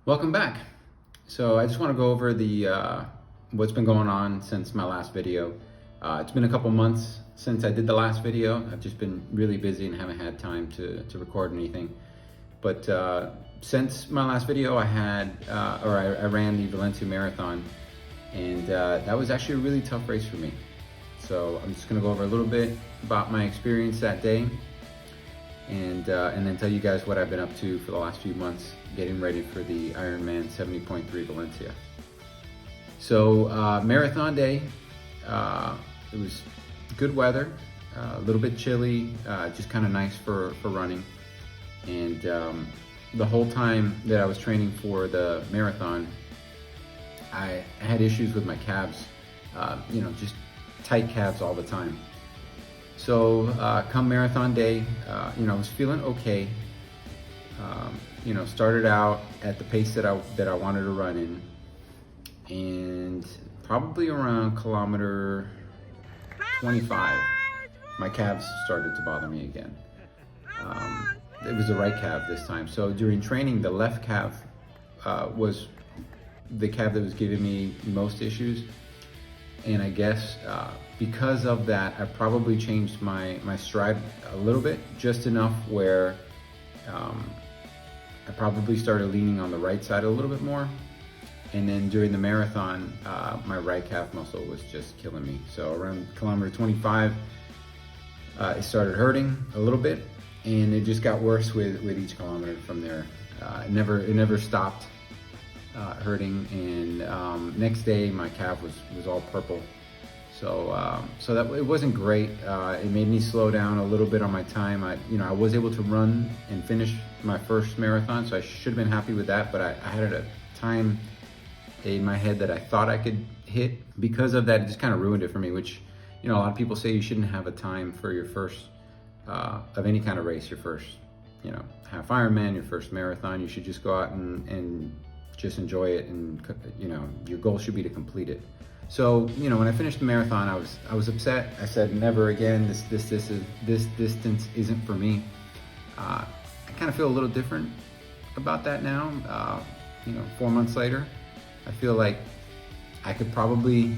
Welcome back. So I just want to go over the what's been going on since my last video. It's been a couple months since I did the last video. I've just been really busy and haven't had time to record anything. But since my last video, I ran the Valencia Marathon, and that was actually a really tough race for me. So I'm just going to go over a little bit about my experience that day, and then tell you guys what I've been up to for the last few months getting ready for the Ironman 70.3 Valencia. So marathon day, it was good weather, a little bit chilly, just kind of nice for running. And the whole time that I was training for the marathon, I had issues with my calves, just tight calves all the time. So come marathon day, I was feeling okay. Started out at the pace that I wanted to run in, and probably around kilometer 25, my calves started to bother me again. It was the right calf this time. So during training, the left calf was the calf that was giving me most issues. And I guess because of that, I probably changed my stride a little bit, just enough where I probably started leaning on the right side a little bit more. And then during the marathon, my right calf muscle was just killing me. So around kilometer 25, it started hurting a little bit, and it just got worse with each kilometer from there. It never stopped hurting, and next day my calf was all purple. So that it wasn't great. It made me slow down a little bit on my time. I was able to run and finish my first marathon, so I should have been happy with that. But I had a time in my head that I thought I could hit. Because of that, it just kind of ruined it for me. Which, a lot of people say you shouldn't have a time for your first of any kind of race. Your first, half Ironman, your first marathon. You should just go out and just enjoy it, and your goal should be to complete it. So when I finished the marathon, I was upset. I said, never again. This distance isn't for me. I kind of feel a little different about that now. 4 months later, I feel like I could probably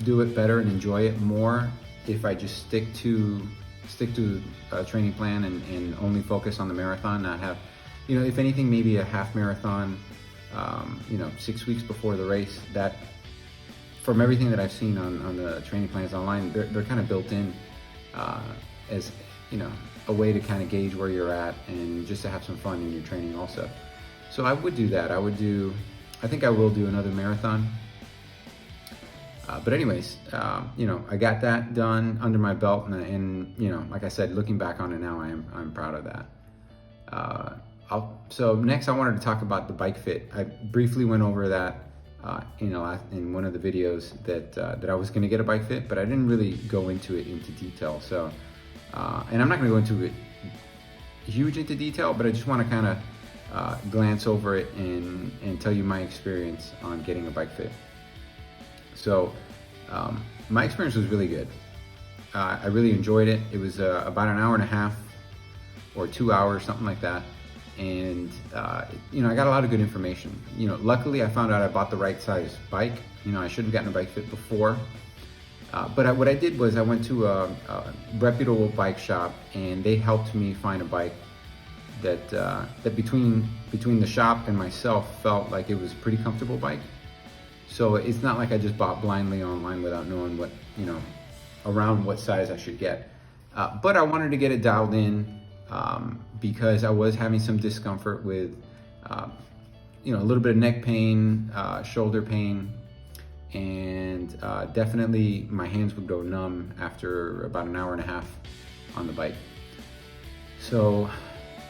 do it better and enjoy it more if I just stick to a training plan and only focus on the marathon. Not have, if anything, maybe a half marathon. 6 weeks before the race. That, from everything that I've seen on the training plans online, they're kind of built in as a way to kind of gauge where you're at and just to have some fun in your training also. So I would do that. I think I will do another marathon. But anyways, I got that done under my belt, and like I said, looking back on it now, I'm proud of that. So next, I wanted to talk about the bike fit. I briefly went over that in one of the videos that I was going to get a bike fit, but I didn't really go into detail. So, and I'm not going to go into it huge into detail, but I just want to kind of glance over it and tell you my experience on getting a bike fit. So, my experience was really good. I really enjoyed it. It was about an hour and a half or 2 hours, something like that. And I got a lot of good information. Luckily I found out I bought the right size bike. I should have gotten a bike fit before. But what I did was I went to a reputable bike shop, and they helped me find a bike that between the shop and myself felt like it was a pretty comfortable bike. So it's not like I just bought blindly online without knowing what, around what size I should get. But I wanted to get it dialed in, because I was having some discomfort with, a little bit of neck pain, shoulder pain, and definitely my hands would go numb after about an hour and a half on the bike. So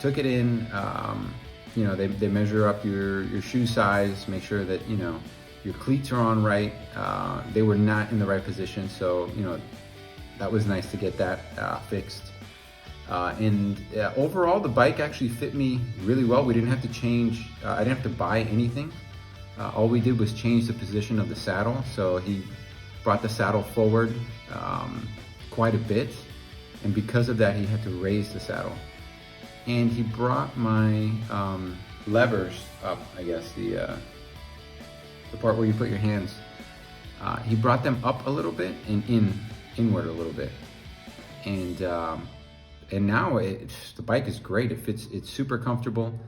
took it in, they measure up your shoe size, make sure that, your cleats are on right. They were not in the right position, so, that was nice to get that fixed. Overall, the bike actually fit me really well. We didn't have to change, I didn't have to buy anything. All we did was change the position of the saddle. So he brought the saddle forward quite a bit, and because of that, he had to raise the saddle. And he brought my levers up, I guess, the part where you put your hands, he brought them up a little bit and inward a little bit. And now the bike is great. It fits, it's super comfortable.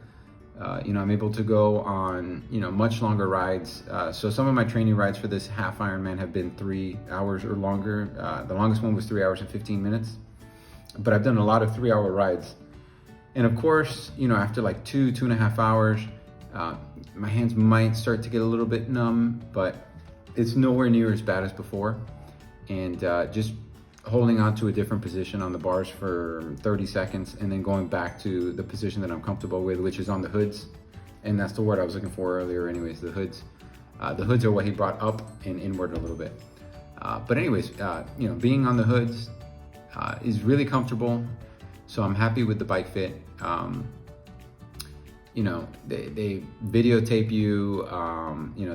I'm able to go on, much longer rides. So some of my training rides for this half Ironman have been 3 hours or longer. The longest one was 3 hours and 15 minutes, but I've done a lot of 3-hour rides. And of course, after like 2.5 hours, my hands might start to get a little bit numb, but it's nowhere near as bad as before. And just holding on to a different position on the bars for 30 seconds and then going back to the position that I'm comfortable with, which is on the hoods. And that's the word I was looking for earlier anyways, the hoods. The hoods are what he brought up and inward a little bit. But anyways, being on the hoods is really comfortable. So I'm happy with the bike fit. They videotape you,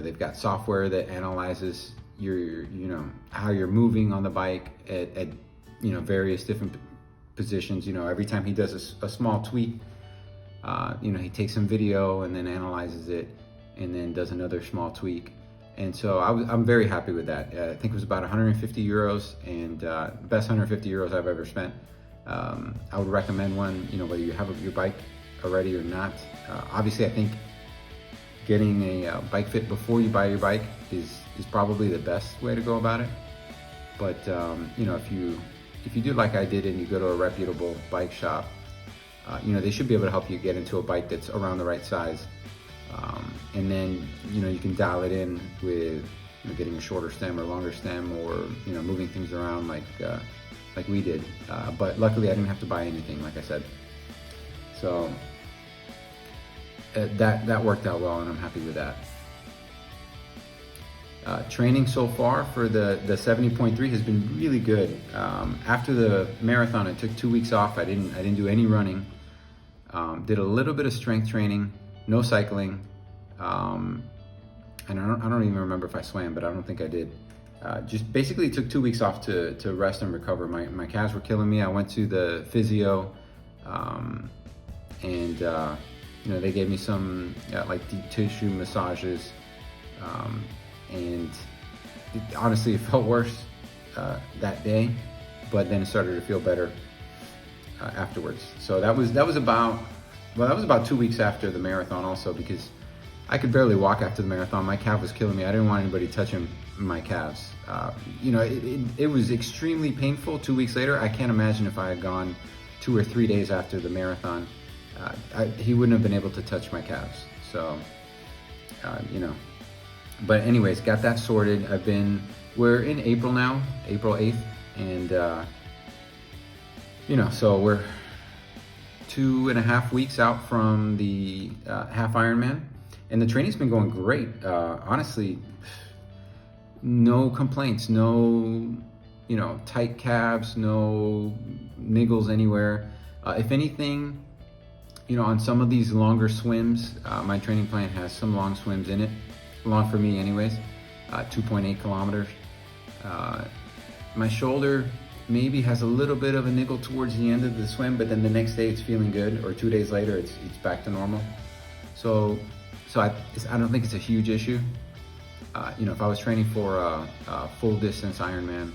they've got software that analyzes your how you're moving on the bike at various different positions. Every time he does a small tweak, he takes some video and then analyzes it and then does another small tweak. And so I'm very happy with that. I think it was about 150 euros and best 150 euros I've ever spent. I would recommend one, whether you have your bike already or not. Obviously, I think getting a bike fit before you buy your bike is probably the best way to go about it. But if you do like I did and you go to a reputable bike shop, they should be able to help you get into a bike that's around the right size. And then you can dial it in with getting a shorter stem or longer stem, or moving things around like we did. But luckily I didn't have to buy anything, like I said. So that worked out well, and I'm happy with that. Training so far for the 70.3 has been really good. After the marathon, I took 2 weeks off. I didn't do any running. Did a little bit of strength training, no cycling, and I don't even remember if I swam, but I don't think I did. Just basically took 2 weeks off to rest and recover. My calves were killing me. I went to the physio, and they gave me some like deep tissue massages, and honestly, it felt worse that day, but then it started to feel better afterwards. So that was about 2 weeks after the marathon also, because I could barely walk after the marathon. My calf was killing me. I didn't want anybody touching my calves. It was extremely painful 2 weeks later. I can't imagine if I had gone 2 or 3 days after the marathon, he wouldn't have been able to touch my calves. So, but anyways, got that sorted. We're in April now, April 8th. And, so we're 2.5 weeks out from the half Ironman. And the training's been going great. Honestly, no complaints, no, tight calves, no niggles anywhere. If anything, on some of these longer swims, my training plan has some long swims in it, long for me anyways, 2.8 kilometers. My shoulder maybe has a little bit of a niggle towards the end of the swim, but then the next day it's feeling good, or 2 days later it's back to normal. So I don't think it's a huge issue. If I was training for a full distance Ironman,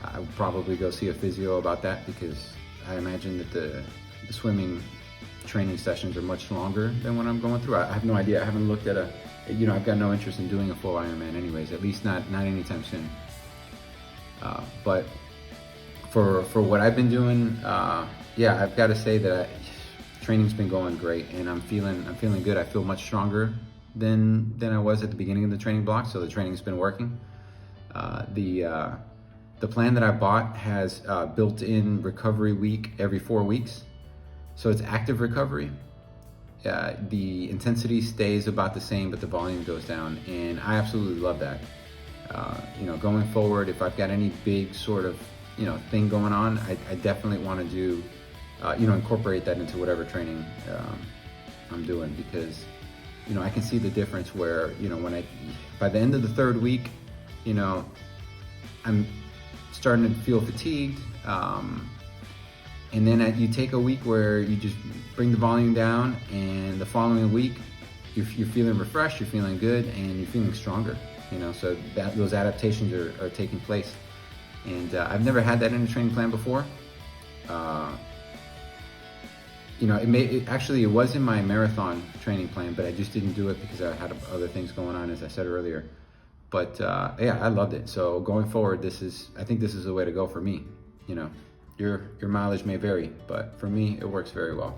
I would probably go see a physio about that, because I imagine that the swimming training sessions are much longer than what I'm going through. I have no idea. I haven't looked at I've got no interest in doing a full Ironman anyways, at least not anytime soon. But for what I've been doing, I've got to say that training's been going great, and I'm feeling good. I feel much stronger than I was at the beginning of the training block, so the training's been working. The plan that I bought has built-in recovery week every 4 weeks, so it's active recovery. The intensity stays about the same, but the volume goes down, and I absolutely love that. Going forward, if I've got any big sort of thing going on, I definitely want to do incorporate that into whatever training I'm doing, because I can see the difference where by the end of the 3rd week, I'm starting to feel fatigued. And then you take a week where you just bring the volume down, and the following week you're feeling refreshed, you're feeling good, and you're feeling stronger. You know, so those adaptations are taking place. And I've never had that in a training plan before. You know, it was in my marathon training plan, but I just didn't do it because I had other things going on, as I said earlier. But yeah, I loved it. So going forward, I think this is the way to go for me. You know, your mileage may vary, but for me, it works very well.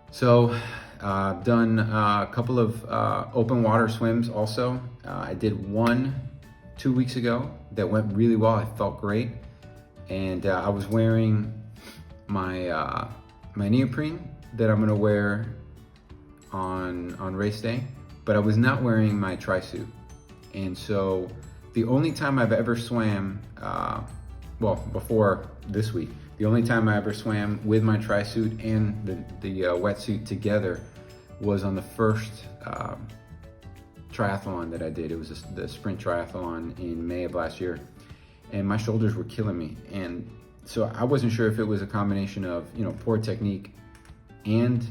So I've done a couple of open water swims also. I did one 2 weeks ago that went really well. I felt great. And I was wearing my my neoprene that I'm gonna wear on race day, but I was not wearing my tri-suit. And so the only time I've ever swam, well, before this week, the only time I ever swam with my tri-suit and the wetsuit together was on the first triathlon that I did. It was the sprint triathlon in May of last year, and my shoulders were killing me. And so I wasn't sure if it was a combination of, you know, poor technique and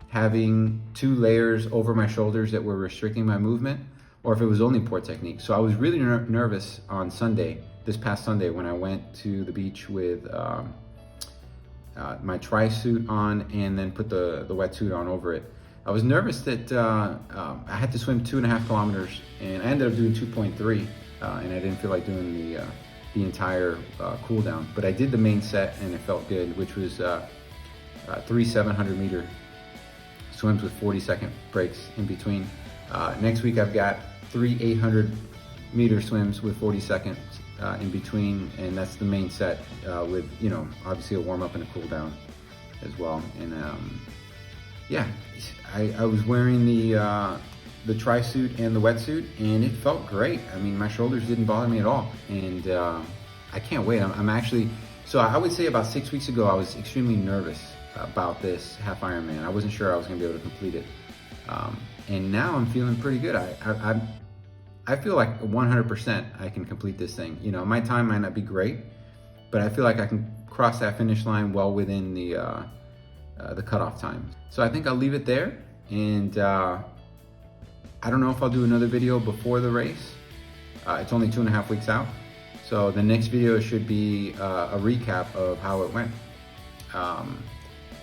having 2 layers over my shoulders that were restricting my movement, or if it was only poor technique. So I was really nervous on this past Sunday, when I went to the beach with my tri-suit on and then put the wetsuit on over it. I was nervous that I had to swim 2.5 kilometers, and I ended up doing 2.3, and I didn't feel like doing the entire cool down. But I did the main set, and it felt good, which was 3 700-meter swims with 40-second breaks in between. Next week I've got 3 800-meter swims with 40 seconds in between, and that's the main set with, you know, obviously a warm up and a cool down as well. And yeah, I was wearing the tri-suit and the wetsuit, and it felt great. I mean, my shoulders didn't bother me at all, and I can't wait. I'm actually, so I would say about 6 weeks ago, I was extremely nervous about this half Ironman. I wasn't sure I was gonna be able to complete it. And now I'm feeling pretty good. I feel like 100% I can complete this thing. You know, my time might not be great, but I feel like I can cross that finish line well within the cutoff time. So I think I'll leave it there, and I don't know if I'll do another video before the race. It's only 2.5 weeks out. So the next video should be a recap of how it went.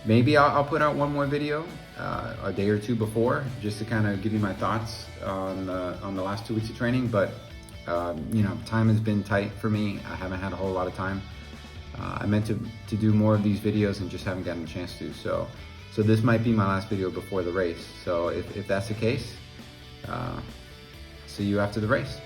Maybe I'll put out one more video a day or 2 before, just to kind of give you my thoughts on the last 2 weeks of training. But you know, time has been tight for me. I haven't had a whole lot of time. I meant to do more of these videos and just haven't gotten a chance to. So this might be my last video before the race. So if that's the case, see you after the race.